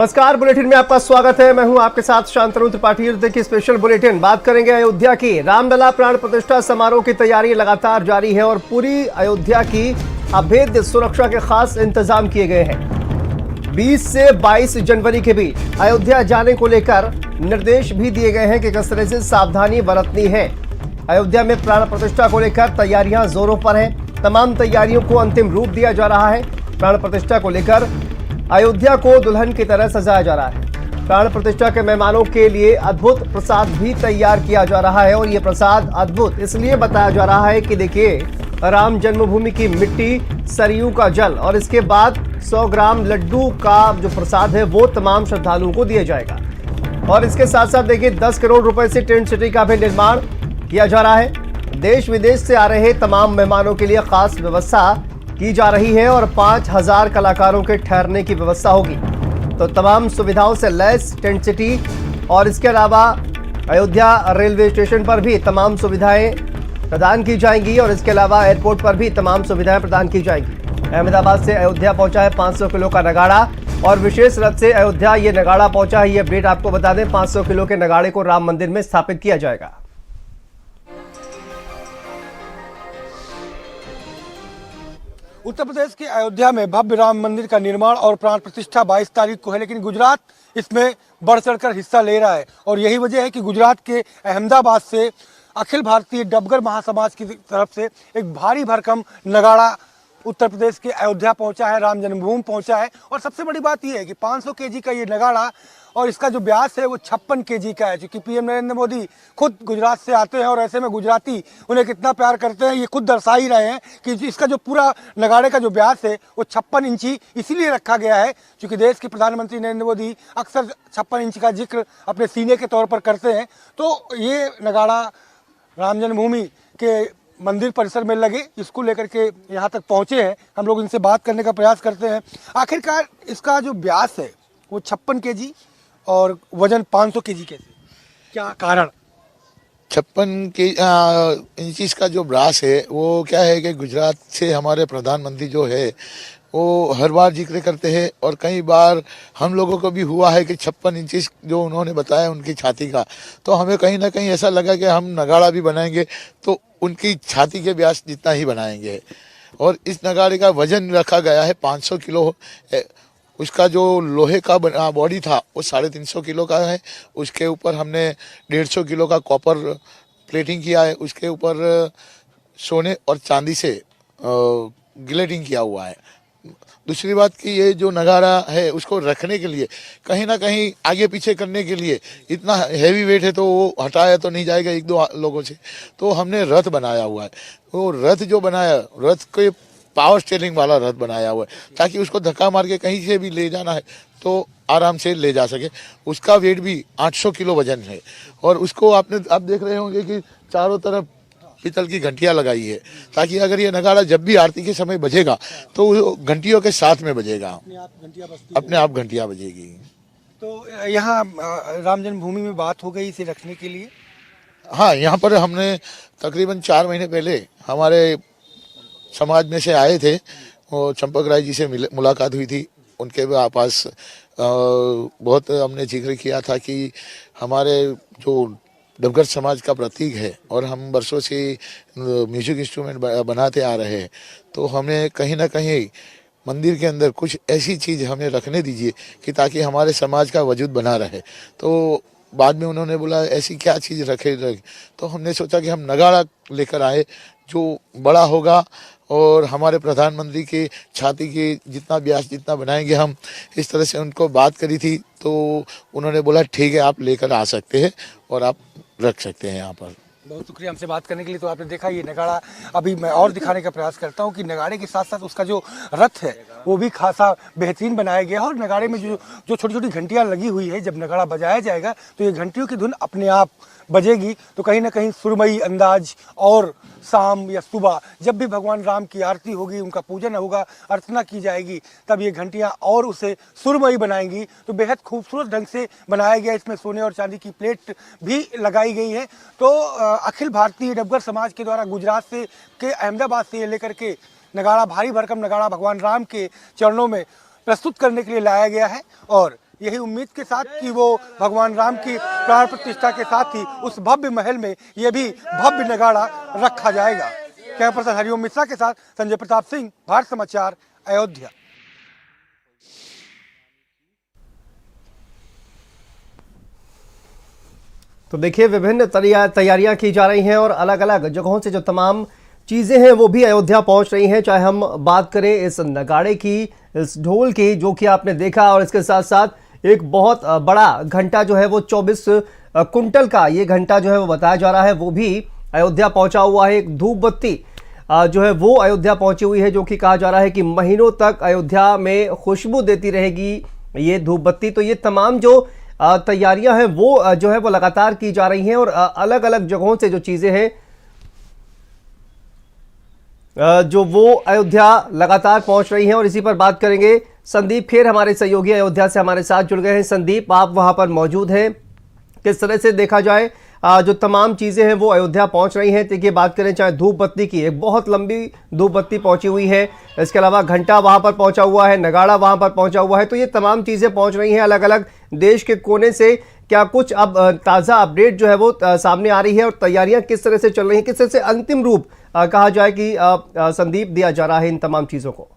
नमस्कार, बुलेटिन में आपका स्वागत है। मैं हूं आपके साथ शांतनु त्रिपाठी। देखिए स्पेशल बुलेटिन, बात करेंगे अयोध्या की। रामलला प्राण प्रतिष्ठा समारोह की तैयारी लगातार जारी है और पूरी अयोध्या की अभेद्य सुरक्षा के खास इंतजाम किए गए हैं। 20 से 22 जनवरी के बीच अयोध्या जाने को लेकर निर्देश भी दिए गए हैं कि किस तरह से सावधानी बरतनी है। अयोध्या में प्राण प्रतिष्ठा को लेकर तैयारियां जोरों पर हैं। तमाम तैयारियों को अंतिम रूप दिया जा रहा है। प्राण प्रतिष्ठा को लेकर अयोध्या को दुल्हन की तरह सजाया जा रहा है। प्राण प्रतिष्ठा के मेहमानों के लिए अद्भुत प्रसाद भी तैयार किया जा रहा है और ये प्रसाद अद्भुत इसलिए बताया जा रहा है कि देखिए, राम जन्मभूमि की मिट्टी, सरयू का जल और इसके बाद 100 ग्राम लड्डू का जो प्रसाद है वो तमाम श्रद्धालुओं को दिया जाएगा। और इसके साथ साथ देखिए 10 करोड़ रुपए से टेंट सिटी का भी निर्माण किया जा रहा है। देश विदेश से आ रहे तमाम मेहमानों के लिए खास व्यवस्था की जा रही है और 5000 कलाकारों के ठहरने की व्यवस्था होगी। तो तमाम सुविधाओं से लैस टेंट सिटी और इसके अलावा अयोध्या रेलवे स्टेशन पर भी तमाम सुविधाएं प्रदान की जाएंगी और इसके अलावा एयरपोर्ट पर भी तमाम सुविधाएं प्रदान की जाएंगी। अहमदाबाद से अयोध्या पहुंचा है 500 किलो का नगाड़ा और विशेष रथ से अयोध्या ये नगाड़ा पहुंचा है। ये अपडेट आपको बता दें, 500 किलो के नगाड़े को राम मंदिर में स्थापित किया जाएगा। उत्तर प्रदेश के अयोध्या में भव्य राम मंदिर का निर्माण और प्राण प्रतिष्ठा 22 तारीख को है, लेकिन गुजरात इसमें बढ़ चढ़कर हिस्सा ले रहा है और यही वजह है कि गुजरात के अहमदाबाद से अखिल भारतीय डबगर महासमाज की तरफ से एक भारी भरकम नगाड़ा उत्तर प्रदेश के अयोध्या पहुंचा है, राम जन्मभूमि पहुंचा है। और सबसे बड़ी बात यह है कि 500 केजी का ये नगाड़ा और इसका जो व्यास है वो 56 केजी का है। क्योंकि पीएम नरेंद्र मोदी खुद गुजरात से आते हैं और ऐसे में गुजराती उन्हें कितना प्यार करते हैं ये खुद दर्शा ही रहे हैं कि इसका जो पूरा नगाड़े का जो व्यास है वो 56 इंची इसीलिए रखा गया है क्योंकि देश के प्रधानमंत्री नरेंद्र मोदी अक्सर 56 इंच का जिक्र अपने सीने के तौर पर करते हैं। तो ये नगाड़ा राम जन्मभूमि के मंदिर परिसर में लगे, इसको लेकर के यहाँ तक पहुँचे हैं। हम लोग इनसे बात करने का प्रयास करते हैं। आखिरकार इसका जो व्यास है वो 56 केजी और वजन 500 केजी कैसे, क्या कारण? 56 इंच का जो व्यास है वो क्या है कि गुजरात से हमारे प्रधानमंत्री जो है वो हर बार जिक्र करते हैं और कई बार हम लोगों को भी हुआ है कि 56 इंच जो उन्होंने बताया उनकी छाती का, तो हमें कहीं ना कहीं ऐसा लगा कि हम नगाड़ा भी बनाएंगे तो उनकी छाती के व्यास जितना ही बनाएंगे। और इस नगाड़े का वजन रखा गया है 500 किलो। उसका जो लोहे का बॉडी था वो 350 किलो का है। उसके ऊपर हमने 150 किलो का कॉपर प्लेटिंग किया है। उसके ऊपर सोने और चांदी से ग्लेडिंग किया हुआ है। दूसरी बात कि ये जो नगाड़ा है उसको रखने के लिए कहीं ना कहीं आगे पीछे करने के लिए इतना हैवी वेट है तो वो हटाया तो नहीं जाएगा एक दो लोगों से, तो हमने रथ बनाया हुआ है। वो रथ जो बनाया, रथ के पावर स्टीयरिंग वाला रथ बनाया हुआ है ताकि उसको धक्का मार के कहीं से भी ले जाना है तो आराम से ले जा सके। उसका वेट भी 800 किलो वजन है और उसको आप देख रहे होंगे कि चारों तरफ पीतल की घंटियां लगाई है ताकि अगर ये नगाड़ा जब भी आरती के समय बजेगा तो वो घंटियों के साथ में बजेगा, अपने आप घंटियां बजेगी। तो यहाँ राम जन्मभूमि में बात हो गई इसे रखने के लिए। हाँ, यहाँ पर हमने तकरीबन 4 महीने पहले हमारे समाज में से आए थे, वो चंपक राय जी से मुलाकात हुई थी। उनके पास बहुत हमने जिक्र किया था कि हमारे जो डबगर समाज का प्रतीक है और हम वर्षों से म्यूजिक इंस्ट्रूमेंट बनाते आ रहे हैं, तो हमें कहीं ना कहीं मंदिर के अंदर कुछ ऐसी चीज़ हमें रखने दीजिए कि ताकि हमारे समाज का वजूद बना रहे। तो बाद में उन्होंने बोला ऐसी क्या चीज़ रखे। तो हमने सोचा कि हम नगाड़ा लेकर आए जो बड़ा होगा और हमारे प्रधानमंत्री की छाती की जितना व्यास जितना बनाएंगे हम, इस तरह से उनको बात करी थी। तो उन्होंने बोला ठीक है आप लेकर आ सकते हैं और आप रख सकते हैं यहाँ पर। बहुत शुक्रिया हमसे बात करने के लिए। तो आपने देखा ये नगाड़ा, अभी मैं और दिखाने का प्रयास करता हूँ कि नगाड़े के साथ साथ उसका जो रथ है वो भी खासा बेहतरीन बनाया गया है और नगाड़े में जो छोटी छोटी घंटियाँ लगी हुई है, जब नगाड़ा बजाया जाएगा तो ये घंटियों की धुन अपने आप बजेगी। तो कहीं ना कहीं सुरमई अंदाज और शाम या सुबह जब भी भगवान राम की आरती होगी, उनका पूजन होगा, अर्चना की जाएगी, तब ये घंटियाँ और उसे सुरमई बनाएंगी। तो बेहद खूबसूरत ढंग से बनाया गया, इसमें सोने और चांदी की प्लेट भी लगाई गई है। तो अखिल भारतीय डबगर समाज के द्वारा गुजरात से के अहमदाबाद से लेकर के नगाड़ा, भारी भरकम नगाड़ा भगवान राम के चरणों में प्रस्तुत करने के लिए लाया गया है और यही उम्मीद के साथ कि वो भगवान राम की प्राण प्रतिष्ठा के साथ ही उस भव्य महल में ये भी भव्य नगाड़ा रखा जाएगा। कैमरा पर्सन हरिओम मिश्रा के साथ संजय प्रताप सिंह, भारत समाचार, अयोध्या। तो देखिए, विभिन्न तैयारियां की जा रही हैं और अलग अलग जगहों से जो तमाम चीजें हैं वो भी अयोध्या पहुंच रही हैं। चाहे हम बात करें इस नगाड़े की, इस ढोल की, जो कि आपने देखा, और इसके साथ साथ एक बहुत बड़ा घंटा जो है वो 24 कुंटल का ये घंटा जो है वो बताया जा रहा है, वो भी अयोध्या पहुंचा हुआ है। एक धूप बत्ती जो है वो अयोध्या पहुंची हुई है, जो कि कहा जा रहा है कि महीनों तक अयोध्या में खुशबू देती रहेगी ये धूप बत्ती। तो ये तमाम जो तैयारियां हैं वो जो है वो लगातार की जा रही हैं और अलग अलग जगहों से जो चीजें हैं जो वो अयोध्या लगातार पहुंच रही हैं। और इसी पर बात करेंगे, संदीप खेर हमारे सहयोगी अयोध्या से हमारे साथ जुड़ गए हैं। संदीप, आप वहां पर मौजूद हैं, किस तरह से देखा जाए जो तमाम चीजें हैं वो अयोध्या पहुंच रही हैं? देखिए, बात करें चाहे धूप बत्ती की, एक बहुत लंबी धूप बत्ती पहुंची हुई है, इसके अलावा घंटा वहां पर पहुंचा हुआ है, नगाड़ा वहां पर पहुंचा हुआ है, तो ये तमाम चीजें पहुंच रही हैं अलग अलग देश के कोने से। क्या कुछ अब ताज़ा अपडेट जो है वो सामने आ रही है और तैयारियां किस तरह से चल रही हैं, किस तरह से अंतिम रूप कहा जाए कि संदीप दिया जा रहा है इन तमाम चीज़ों को?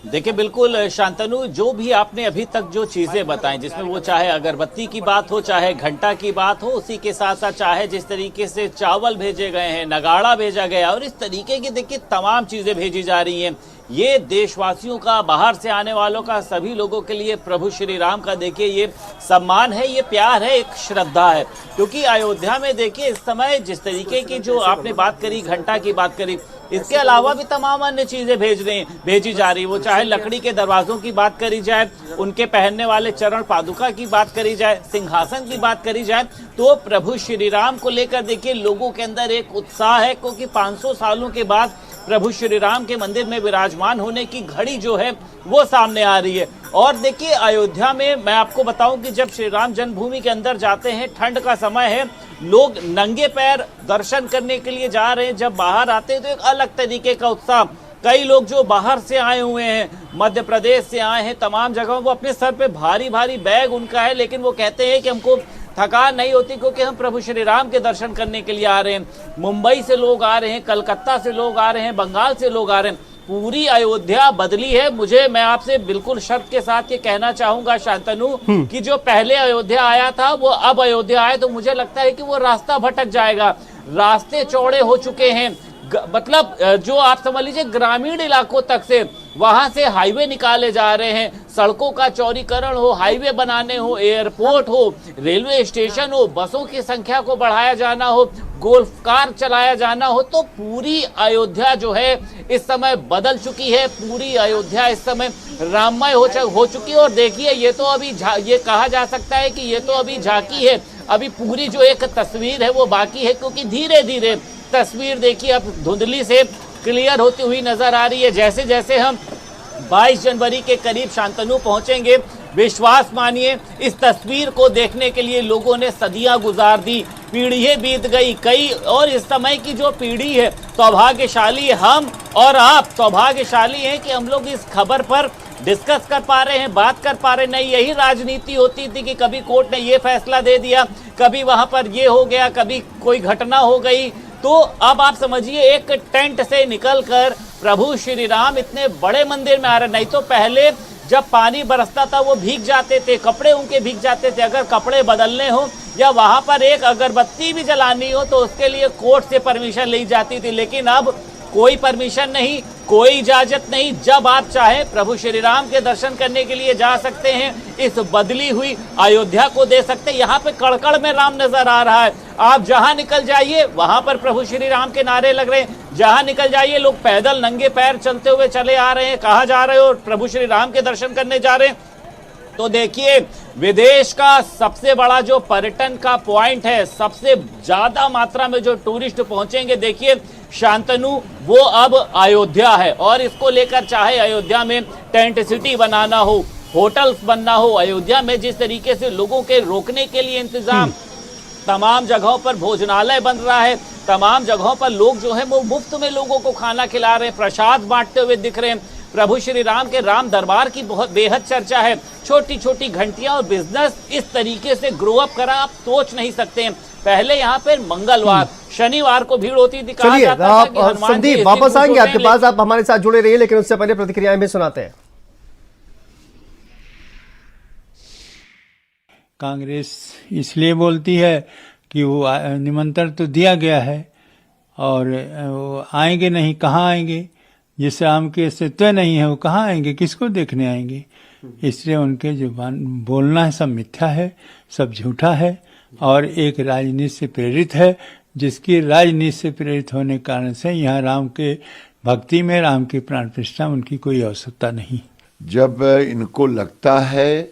देखिए, बिल्कुल शांतनु, जो भी आपने अभी तक जो चीजें बताई, जिसमें वो चाहे अगरबत्ती की बात हो, चाहे घंटा की बात हो, उसी के साथ साथ चाहे जिस तरीके से चावल भेजे गए हैं, नगाड़ा भेजा गया, और इस तरीके की देखिए तमाम चीजें भेजी जा रही हैं, ये देशवासियों का, बाहर से आने वालों का, सभी लोगों के लिए प्रभु श्री राम का देखिए ये सम्मान है, ये प्यार है, एक श्रद्धा है। क्योंकि अयोध्या में देखिए इस समय जिस तरीके की जो आपने बात करी, घंटा की बात करी, इसके अलावा भी तमाम अन्य चीजें भेजी जा रही, वो चाहे लकड़ी के दरवाजों की बात करी जाए, उनके पहनने वाले चरण पादुका की बात करी जाए, सिंहासन की बात करी जाए, तो प्रभु श्री राम को लेकर देखिए लोगों के अंदर एक उत्साह है, क्योंकि 500 सालों के बाद प्रभु श्री राम के मंदिर में विराजमान होने की घड़ी जो है वो सामने आ रही है। और देखिए, अयोध्या में मैं आपको बताऊं कि जब श्री राम जन्मभूमि के अंदर जाते हैं, ठंड का समय है, लोग नंगे पैर दर्शन करने के लिए जा रहे हैं, जब बाहर आते हैं तो एक अलग तरीके का उत्साह। कई लोग जो बाहर से आए हुए हैं, मध्य प्रदेश से आए हैं, तमाम जगहों, वो अपने सर पे भारी भारी बैग उनका है, लेकिन वो कहते हैं कि हमको थकान नहीं होती, क्योंकि हम प्रभु श्री राम के दर्शन करने के लिए आ रहे हैं। मुंबई से लोग आ रहे हैं, कलकत्ता से लोग आ रहे हैं, बंगाल से लोग आ रहे हैं, पूरी अयोध्या बदली है। मैं आपसे बिल्कुल शर्त के साथ ये कहना चाहूंगा शांतनु कि जो पहले अयोध्या आया था वो अब अयोध्या आए तो मुझे लगता है कि वो रास्ता भटक जाएगा। रास्ते चौड़े हो चुके हैं, मतलब जो आप समझ लीजिए ग्रामीण इलाकों तक से, वहां से हाईवे निकाले जा रहे हैं, सड़कों का चौड़ीकरण हो, हाईवे बनाने हो, एयरपोर्ट हो, रेलवे स्टेशन हो, बसों की संख्या को बढ़ाया जाना हो, गोल्फ कार चलाया जाना हो, तो पूरी अयोध्या जो है इस समय बदल चुकी है। पूरी अयोध्या इस समय राममय हो चुकी है। और देखिए, ये तो अभी ये कहा जा सकता है कि ये तो अभी झांकी है, अभी पूरी जो एक तस्वीर है वो बाकी है, क्योंकि धीरे धीरे तस्वीर देखिए अब धुंधली से क्लियर होती हुई नजर आ रही है। जैसे जैसे हम 22 जनवरी के करीब शांतनु पहुंचेंगे, विश्वास मानिए इस तस्वीर को देखने के लिए लोगों ने सदियां गुजार दी, पीढ़ियां बीत गई कई, और इस समय की जो पीढ़ी है सौभाग्यशाली, हम और आप सौभाग्यशाली हैं कि हम लोग इस खबर पर डिस्कस कर पा रहे हैं, बात कर पा रहे हैं। नहीं, यही राजनीति होती थी कि कभी कोर्ट ने ये फैसला दे दिया, कभी वहां पर ये हो गया, कभी कोई घटना हो गई। तो अब आप समझिए एक टेंट से निकलकर प्रभु श्री राम इतने बड़े मंदिर में आ रहे। नहीं तो पहले जब पानी बरसता था वो भीग जाते थे, कपड़े उनके भीग जाते थे, अगर कपड़े बदलने हो या वहां पर एक अगरबत्ती भी जलानी हो तो उसके लिए कोर्ट से परमिशन ली जाती थी। लेकिन अब कोई परमिशन नहीं, कोई इजाजत नहीं, जब आप चाहे प्रभु श्री राम के दर्शन करने के लिए जा सकते हैं, इस बदली हुई अयोध्या को दे सकते हैं। यहाँ पे कड़कड़ में राम नजर आ रहा है, आप जहां निकल जाइए वहां पर प्रभु श्री राम के नारे लग रहे हैं, जहां निकल जाइए लोग पैदल नंगे पैर चलते हुए चले आ रहे हैं। कहाँ जा रहे हो? प्रभु श्री राम के दर्शन करने जा रहे हैं। तो देखिए, विदेश का सबसे बड़ा जो पर्यटन का पॉइंट है, सबसे ज्यादा मात्रा में जो टूरिस्ट पहुंचेंगे, देखिए शांतनु, वो अब अयोध्या है। और इसको लेकर चाहे अयोध्या में टेंट सिटी बनाना हो, होटल्स बनना हो, अयोध्या में जिस तरीके से लोगों के रोकने के लिए इंतजाम, तमाम जगहों पर भोजनालय बन रहा है, तमाम जगहों पर लोग जो है वो मुफ्त में लोगों को खाना खिला रहे हैं, प्रसाद बांटते हुए दिख रहे हैं। प्रभु श्री राम के राम दरबार की बहुत बेहद चर्चा है। छोटी छोटी घंटियां और बिजनेस इस तरीके से ग्रो अप करा आप सोच नहीं सकते हैं। पहले यहाँ पे मंगलवार शनिवार को भीड़ होती दिखाई चलिए जाता था कि हनुमान जी संदीप इस दिन वापस खुश आएंगे होते आपके हैं, पास, आप हमारे साथ जुड़े रहिए, लेकिन उससे पहले प्रतिक्रियाएं भी सुनाते हैं। कांग्रेस इसलिए बोलती है कि वो निमंत्रण तो दिया गया है और वो आएंगे नहीं, कहाँ आएंगे? जिस राम के अस्तित्व नहीं है वो कहाँ आएंगे, किसको देखने आएंगे? इसलिए उनके जो बोलना है सब मिथ्या है, सब झूठा है और एक राजनीति से प्रेरित है, जिसकी राजनीति से प्रेरित होने के कारण से यहाँ राम के भक्ति में, राम की प्राण प्रतिष्ठा में उनकी कोई आवश्यकता नहीं। जब इनको लगता है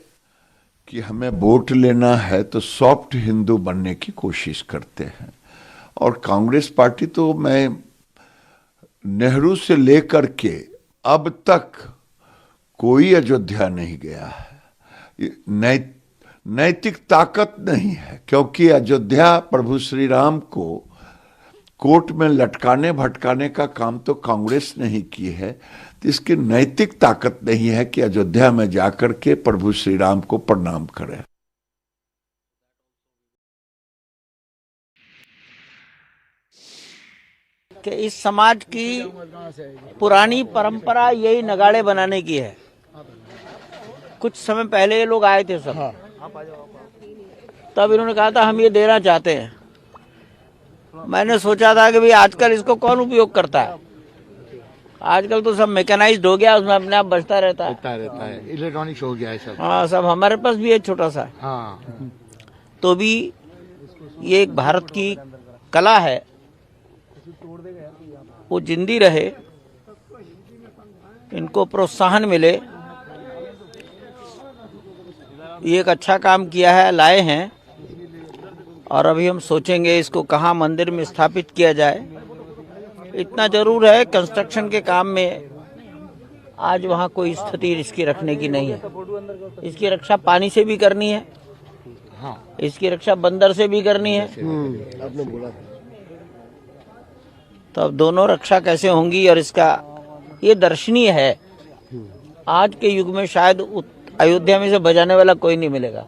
कि हमें वोट लेना है तो सॉफ्ट हिंदू बनने की कोशिश करते हैं। और कांग्रेस पार्टी तो मैं नेहरू से लेकर के अब तक कोई अयोध्या नहीं गया है। नैतिक ताकत नहीं है, क्योंकि अयोध्या प्रभु श्री राम को कोर्ट में लटकाने भटकाने का काम तो कांग्रेस नहीं की है, तो इसकी नैतिक ताकत नहीं है कि अयोध्या में जाकर के प्रभु श्री राम को प्रणाम करें। कि इस समाज की पुरानी परंपरा यही नगाड़े बनाने की है। कुछ समय पहले ये लोग आए थे सब, तब इन्होंने कहा था हम ये देना चाहते हैं। मैंने सोचा था कि भाई आजकल इसको कौन उपयोग करता है, आजकल तो सब मैकेनाइज्ड हो गया, उसमें अपने आप बचता रहता है, इलेक्ट्रॉनिक्स हो गया है सब। हाँ, सब हमारे पास भी है छोटा सा। हाँ, तो भी ये एक भारत की कला है, वो जिंदी रहे, इनको प्रोत्साहन मिले। ये एक अच्छा काम किया है, लाए हैं, और अभी हम सोचेंगे इसको कहाँ मंदिर में स्थापित किया जाए। इतना जरूर है कंस्ट्रक्शन के काम में आज वहाँ कोई स्थिति इसकी रखने की नहीं है। इसकी रक्षा पानी से भी करनी है, इसकी रक्षा बंदर से भी करनी है। आपने बोला तो अब दोनों रक्षा कैसे होंगी, और इसका ये दर्शनीय है। आज के युग में शायद अयोध्या में से बजाने वाला कोई नहीं मिलेगा।